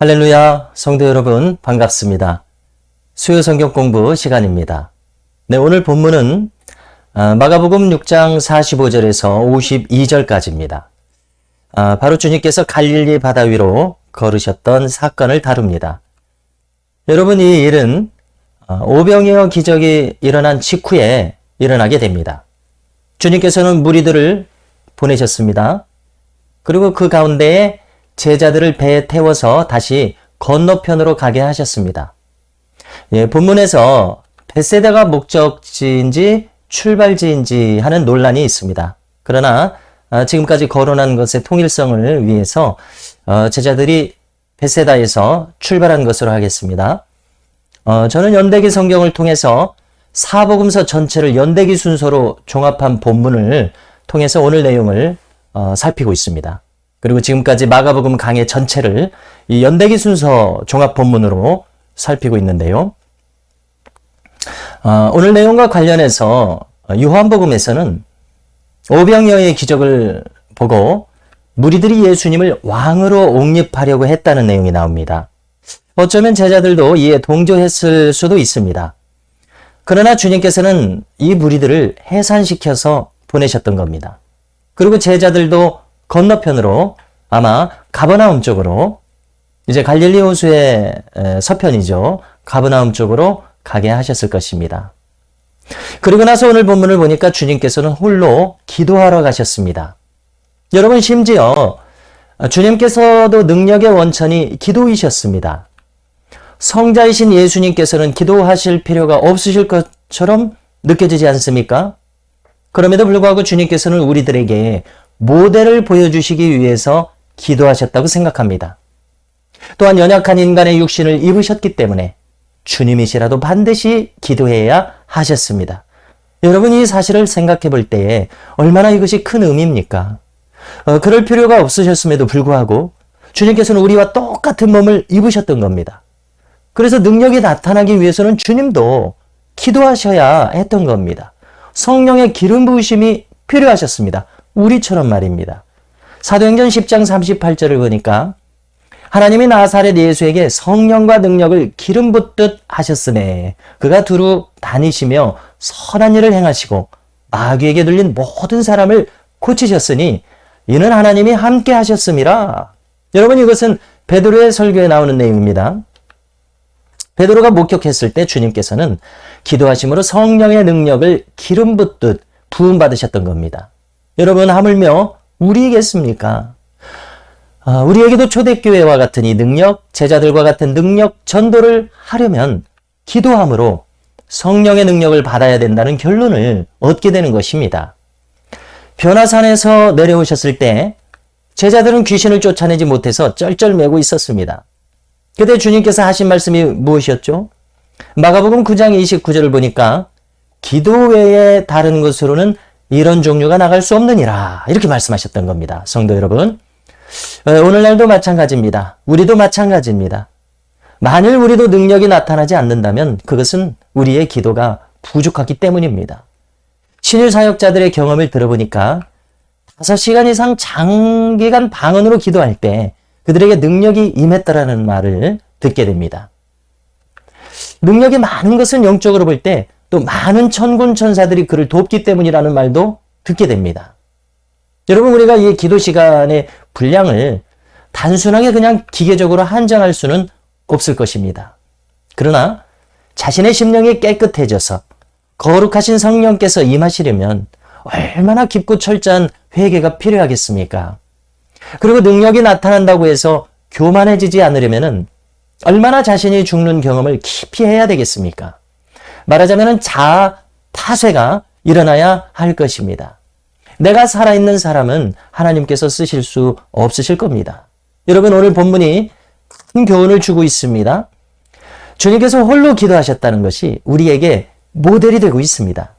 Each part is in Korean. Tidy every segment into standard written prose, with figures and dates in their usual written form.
할렐루야, 성도 여러분 반갑습니다. 수요 성경 공부 시간입니다. 네, 오늘 본문은 마가복음 6장 45절에서 52절까지입니다. 바로 주님께서 갈릴리 바다 위로 걸으셨던 사건을 다룹니다. 여러분, 이 일은 오병이어 기적이 일어난 직후에 일어나게 됩니다. 주님께서는 무리들을 보내셨습니다. 그리고 그 가운데에 제자들을 배에 태워서 다시 건너편으로 가게 하셨습니다. 본문에서 벳세다가 목적지인지 출발지인지 하는 논란이 있습니다. 그러나 지금까지 거론한 것의 통일성을 위해서 제자들이 벳세다에서 출발한 것으로 하겠습니다. 저는 연대기 성경을 통해서 사복음서 전체를 연대기 순서로 종합한 본문을 통해서 오늘 내용을 살피고 있습니다. 그리고 지금까지 마가복음 강해 전체를 이 연대기 순서 종합 본문으로 살피고 있는데요. 오늘 내용과 관련해서 요한복음에서는 오병이어의 기적을 보고 무리들이 예수님을 왕으로 옹립하려고 했다는 내용이 나옵니다. 어쩌면 제자들도 이에 동조했을 수도 있습니다. 그러나 주님께서는 이 무리들을 해산시켜서 보내셨던 겁니다. 그리고 제자들도 건너편으로 아마 가버나움 쪽으로, 이제 갈릴리 호수의 서편이죠. 가버나움 쪽으로 가게 하셨을 것입니다. 그리고 나서 오늘 본문을 보니까 주님께서는 홀로 기도하러 가셨습니다. 여러분, 심지어 주님께서도 능력의 원천이 기도이셨습니다. 성자이신 예수님께서는 기도하실 필요가 없으실 것처럼 느껴지지 않습니까? 그럼에도 불구하고 주님께서는 우리들에게 모델을 보여주시기 위해서 기도하셨다고 생각합니다. 또한 연약한 인간의 육신을 입으셨기 때문에 주님이시라도 반드시 기도해야 하셨습니다. 여러분, 이 사실을 생각해 볼 때에 얼마나 이것이 큰 의미입니까? 그럴 필요가 없으셨음에도 불구하고 주님께서는 우리와 똑같은 몸을 입으셨던 겁니다. 그래서 능력이 나타나기 위해서는 주님도 기도하셔야 했던 겁니다. 성령의 기름 부으심이 필요하셨습니다. 우리처럼 말입니다. 사도행전 10장 38절을 보니까 하나님이 나사렛 예수에게 성령과 능력을 기름 붓듯 하셨으매 그가 두루 다니시며 선한 일을 행하시고 마귀에게 들린 모든 사람을 고치셨으니 이는 하나님이 함께 하셨음이라. 여러분, 이것은 베드로의 설교에 나오는 내용입니다. 베드로가 목격했을 때 주님께서는 기도하심으로 성령의 능력을 기름 붓듯 부음받으셨던 겁니다. 여러분, 하물며 우리겠습니까? 우리에게도 초대교회와 같은 이 능력, 제자들과 같은 능력 전도를 하려면 기도함으로 성령의 능력을 받아야 된다는 결론을 얻게 되는 것입니다. 변화산에서 내려오셨을 때 제자들은 귀신을 쫓아내지 못해서 쩔쩔매고 있었습니다. 그때 주님께서 하신 말씀이 무엇이었죠? 마가복음 9장 29절을 보니까 기도 외에 다른 것으로는 이런 종류가 나갈 수 없느니라, 이렇게 말씀하셨던 겁니다. 성도 여러분, 오늘날도 마찬가지입니다. 우리도 마찬가지입니다. 만일 우리도 능력이 나타나지 않는다면 그것은 우리의 기도가 부족하기 때문입니다. 신일 사역자들의 경험을 들어보니까 5시간 이상 장기간 방언으로 기도할 때 그들에게 능력이 임했다라는 말을 듣게 됩니다. 능력이 많은 것은 영적으로 볼 때 또 많은 천군 천사들이 그를 돕기 때문이라는 말도 듣게 됩니다. 여러분, 우리가 이 기도 시간의 분량을 단순하게 그냥 기계적으로 한정할 수는 없을 것입니다. 그러나 자신의 심령이 깨끗해져서 거룩하신 성령께서 임하시려면 얼마나 깊고 철저한 회개가 필요하겠습니까? 그리고 능력이 나타난다고 해서 교만해지지 않으려면 얼마나 자신이 죽는 경험을 깊이 해야 되겠습니까? 말하자면 자아 타쇠가 일어나야 할 것입니다. 내가 살아있는 사람은 하나님께서 쓰실 수 없으실 겁니다. 여러분, 오늘 본문이 큰 교훈을 주고 있습니다. 주님께서 홀로 기도하셨다는 것이 우리에게 모델이 되고 있습니다.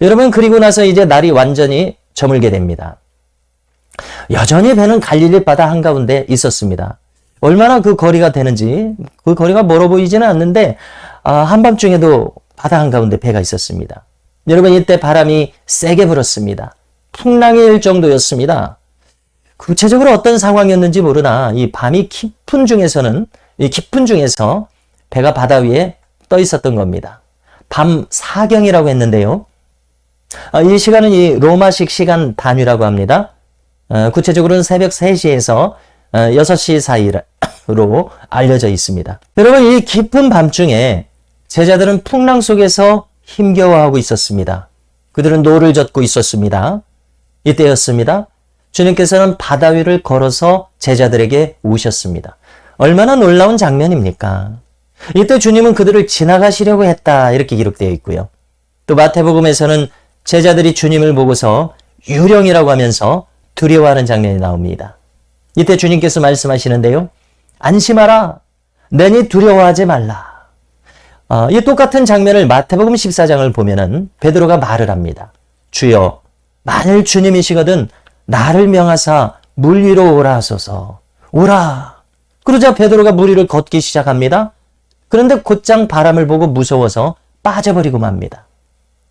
여러분, 그리고 나서 이제 날이 완전히 저물게 됩니다. 여전히 배는 갈릴리 바다 한가운데 있었습니다. 얼마나 그 거리가 되는지, 그 거리가 멀어 보이지는 않는데 한밤중에도 바다 한가운데 배가 있었습니다. 여러분, 이때 바람이 세게 불었습니다. 풍랑이 일 정도였습니다. 구체적으로 어떤 상황이었는지 모르나 이 밤이 깊은 중에서 배가 바다 위에 떠 있었던 겁니다. 밤 사경이라고 했는데요. 이 시간은 이 로마식 시간 단위라고 합니다. 구체적으로는 새벽 3시에서 6시 사이로 알려져 있습니다. 여러분, 이 깊은 밤중에 제자들은 풍랑 속에서 힘겨워하고 있었습니다. 그들은 노를 젓고 있었습니다. 이때였습니다. 주님께서는 바다 위를 걸어서 제자들에게 오셨습니다. 얼마나 놀라운 장면입니까? 이때 주님은 그들을 지나가시려고 했다, 이렇게 기록되어 있고요. 또 마태복음에서는 제자들이 주님을 보고서 유령이라고 하면서 두려워하는 장면이 나옵니다. 이때 주님께서 말씀하시는데요. 안심하라. 내니 두려워하지 말라. 이 똑같은 장면을 마태복음 14장을 보면은 베드로가 말을 합니다. 주여, 만일 주님이시거든 나를 명하사 물 위로 오라 하소서. 오라. 그러자 베드로가 물 위를 걷기 시작합니다. 그런데 곧장 바람을 보고 무서워서 빠져버리고 맙니다.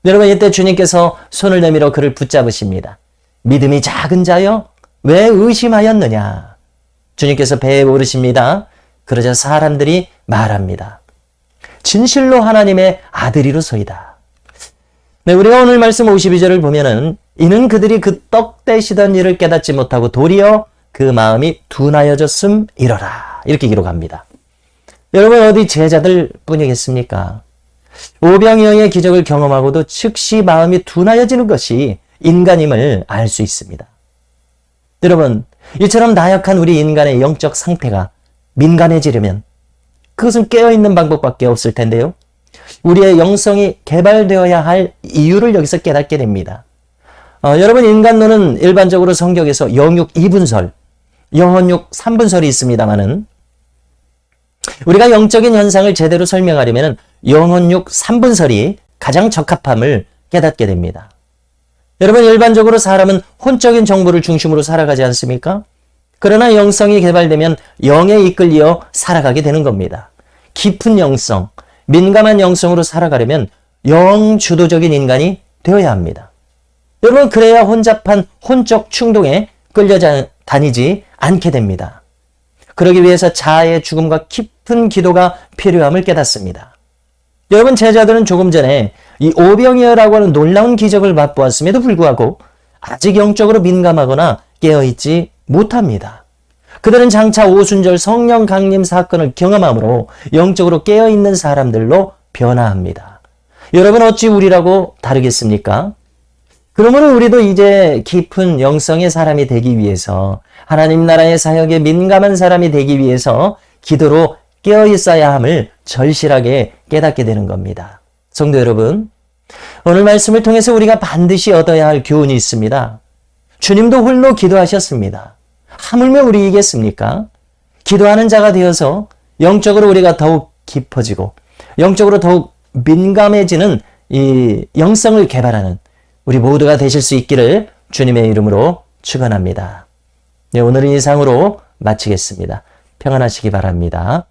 여러분, 이때 주님께서 손을 내밀어 그를 붙잡으십니다. 믿음이 작은 자여, 왜 의심하였느냐? 주님께서 배에 오르십니다. 그러자 사람들이 말합니다. 진실로 하나님의 아들이로소이다. 네, 우리가 오늘 말씀 52절을 보면은 이는 그들이 그 떡 떼시던 일을 깨닫지 못하고 도리어 그 마음이 둔하여졌음이러라. 이렇게 기록합니다. 여러분, 어디 제자들 뿐이겠습니까? 오병이어의 기적을 경험하고도 즉시 마음이 둔하여지는 것이 인간임을 알 수 있습니다. 여러분, 이처럼 나약한 우리 인간의 영적 상태가 민감해지려면 그것은 깨어있는 방법밖에 없을 텐데요. 우리의 영성이 개발되어야 할 이유를 여기서 깨닫게 됩니다. 여러분, 인간론은 일반적으로 성경에서 영육 2분설, 영혼육 3분설이 있습니다만은 우리가 영적인 현상을 제대로 설명하려면 영혼육 3분설이 가장 적합함을 깨닫게 됩니다. 여러분, 일반적으로 사람은 혼적인 정보를 중심으로 살아가지 않습니까? 그러나 영성이 개발되면 영에 이끌려 살아가게 되는 겁니다. 깊은 영성, 민감한 영성으로 살아가려면 영주도적인 인간이 되어야 합니다. 여러분, 그래야 혼잡한 혼적 충동에 끌려 다니지 않게 됩니다. 그러기 위해서 자아의 죽음과 깊은 기도가 필요함을 깨닫습니다. 여러분, 제자들은 조금 전에 이 오병이어라고 하는 놀라운 기적을 맛보았음에도 불구하고 아직 영적으로 민감하거나 깨어있지 못합니다. 그들은 장차 오순절 성령 강림 사건을 경험함으로 영적으로 깨어있는 사람들로 변화합니다. 여러분, 어찌 우리라고 다르겠습니까? 그러므로 우리도 이제 깊은 영성의 사람이 되기 위해서, 하나님 나라의 사역에 민감한 사람이 되기 위해서 기도로 깨어있어야 함을 절실하게 깨닫게 되는 겁니다. 성도 여러분, 오늘 말씀을 통해서 우리가 반드시 얻어야 할 교훈이 있습니다. 주님도 홀로 기도하셨습니다. 하물며 우리이겠습니까? 기도하는 자가 되어서 영적으로 우리가 더욱 깊어지고 영적으로 더욱 민감해지는 이 영성을 개발하는 우리 모두가 되실 수 있기를 주님의 이름으로 축원합니다. 네, 오늘은 이상으로 마치겠습니다. 평안하시기 바랍니다.